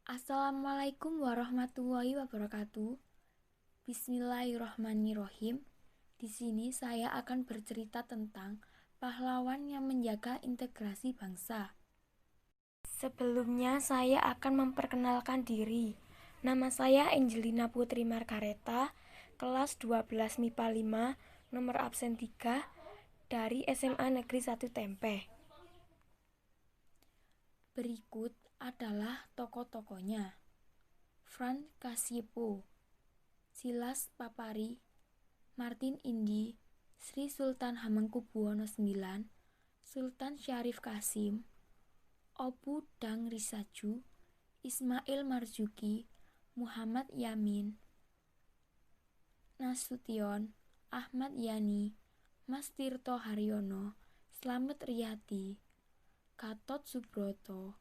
Assalamualaikum warahmatullahi wabarakatuh. Bismillahirrahmanirrahim. Di sini saya akan bercerita tentang pahlawan yang menjaga integrasi bangsa. Sebelumnya saya akan memperkenalkan diri. Nama saya Angelina Putri Margareta, kelas 12 MIPA 5, nomor absen 3 dari SMA Negeri 1 Tempe. Berikut adalah tokoh-tokohnya. Franz Kasiepo, Silas Papari, Martin Indi, Sri Sultan Hamengkubuwono IX, Sultan Syarif Kasim, Opu Dang Risaju, Ismail Marzuki, Muhammad Yamin, Nasution, Ahmad Yani, Mas Tirto Haryono, Slamet Riyadi, Gatot Subroto,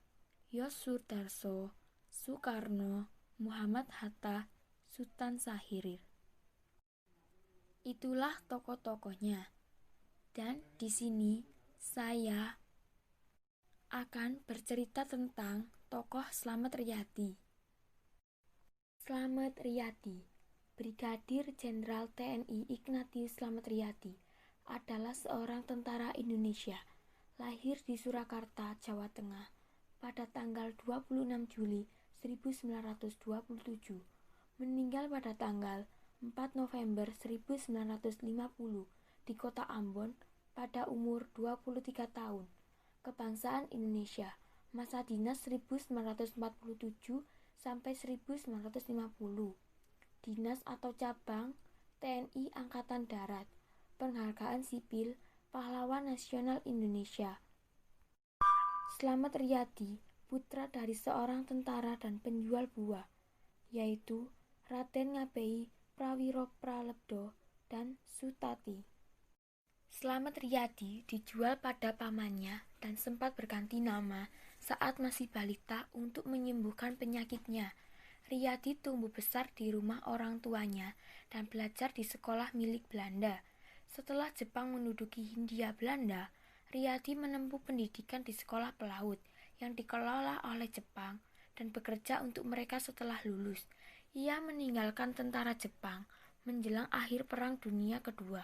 Yos Sudarso, Soekarno, Muhammad Hatta, Sultan Syahrir. Itulah tokoh-tokohnya. Dan di sini saya akan bercerita tentang tokoh Slamet Riyadi. Slamet Riyadi, Brigadir Jenderal TNI Ignatius Slamet Riyadi, adalah seorang tentara Indonesia, lahir di Surakarta, Jawa Tengah, pada tanggal 26 Juli 1927, meninggal pada tanggal 4 November 1950 di kota Ambon pada umur 23 tahun. Kebangsaan Indonesia, masa dinas 1947 sampai 1950. Dinas atau cabang TNI Angkatan Darat. Penghargaan sipil Pahlawan Nasional Indonesia. Slamet Riyadi, putra dari seorang tentara dan penjual buah, yaitu Raden Ngabei Prawiro Pralebdo dan Sutati. Slamet Riyadi dijual pada pamannya dan sempat berganti nama saat masih balita untuk menyembuhkan penyakitnya. Riyadi tumbuh besar di rumah orang tuanya dan belajar di sekolah milik Belanda. Setelah Jepang menduduki Hindia Belanda, Riyadi menempuh pendidikan di sekolah pelaut yang dikelola oleh Jepang dan bekerja untuk mereka setelah lulus. Ia meninggalkan tentara Jepang menjelang akhir Perang Dunia Kedua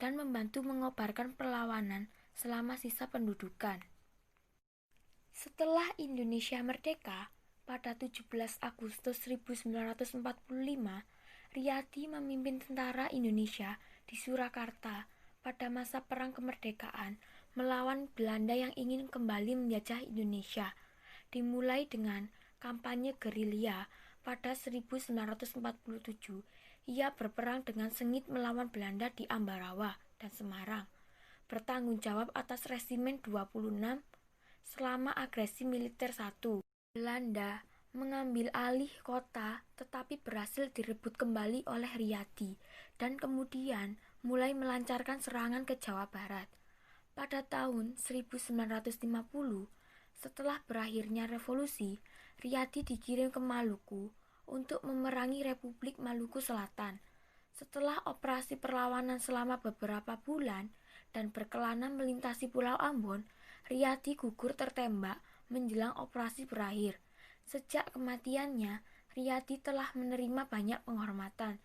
dan membantu mengobarkan perlawanan selama sisa pendudukan. Setelah Indonesia merdeka, pada 17 Agustus 1945, Riyadi memimpin tentara Indonesia di Surakarta pada masa Perang Kemerdekaan melawan Belanda yang ingin kembali menjajah Indonesia. Dimulai dengan kampanye gerilya pada 1947, ia berperang dengan sengit melawan Belanda di Ambarawa dan Semarang. Bertanggung jawab atas Resimen 26 selama agresi militer 1. Belanda mengambil alih kota tetapi berhasil direbut kembali oleh Riyadi dan kemudian mulai melancarkan serangan ke Jawa Barat. Pada tahun 1950, setelah berakhirnya revolusi, Riyadi dikirim ke Maluku untuk memerangi Republik Maluku Selatan. Setelah operasi perlawanan selama beberapa bulan dan berkelana melintasi Pulau Ambon, Riyadi gugur tertembak menjelang operasi berakhir. Sejak kematiannya, Riyadi telah menerima banyak penghormatan.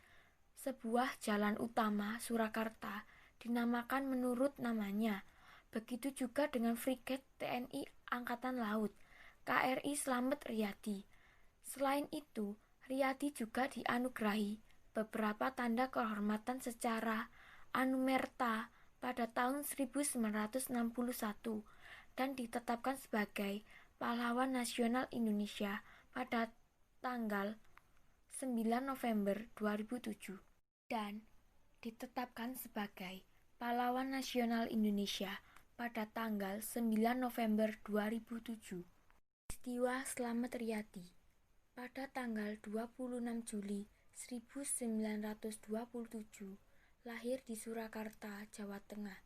Sebuah jalan utama Surakarta dinamakan menurut namanya. Begitu juga dengan Frigat TNI Angkatan Laut, KRI Slamet Riyadi. Selain itu, Riyadi juga dianugerahi beberapa tanda kehormatan secara anumerta pada tahun 1961 dan ditetapkan sebagai Pahlawan Nasional Indonesia pada tanggal 9 November 2007 dan ditetapkan sebagai Pahlawan Nasional Indonesia pada tanggal 9 November 2007. Peristiwa Slamet Riyadi pada tanggal 26 Juli 1927 lahir di Surakarta, Jawa Tengah.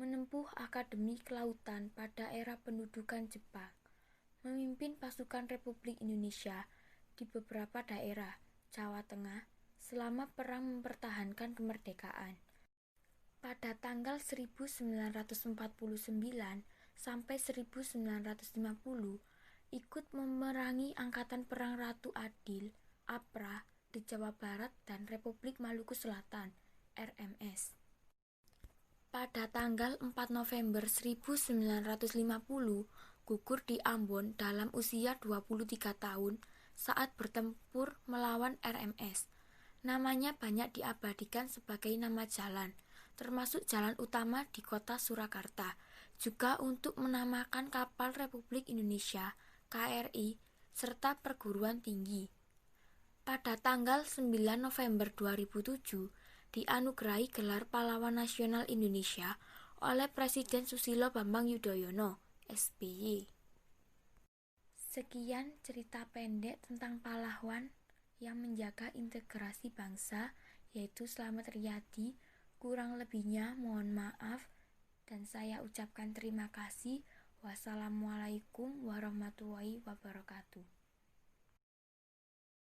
Menempuh Akademi Kelautan pada era pendudukan Jepang. Memimpin pasukan Republik Indonesia di beberapa daerah Jawa Tengah selama perang mempertahankan kemerdekaan. Pada tanggal 1949 sampai 1950, ikut memerangi Angkatan Perang Ratu Adil (APRA) di Jawa Barat dan Republik Maluku Selatan (RMS). Pada tanggal 4 November 1950, gugur di Ambon dalam usia 23 tahun saat bertempur melawan RMS. Namanya banyak diabadikan sebagai nama jalan, termasuk jalan utama di kota Surakarta, juga untuk menamakan kapal Republik Indonesia (KRI) serta perguruan tinggi. Pada tanggal 9 November 2007, dianugerahi gelar Pahlawan Nasional Indonesia oleh Presiden Susilo Bambang Yudhoyono, SBY. Sekian cerita pendek tentang pahlawan yang menjaga integrasi bangsa, yaitu Slamet Riyadi. Kurang lebihnya mohon maaf dan saya ucapkan terima kasih. Wassalamualaikum warahmatullahi wabarakatuh.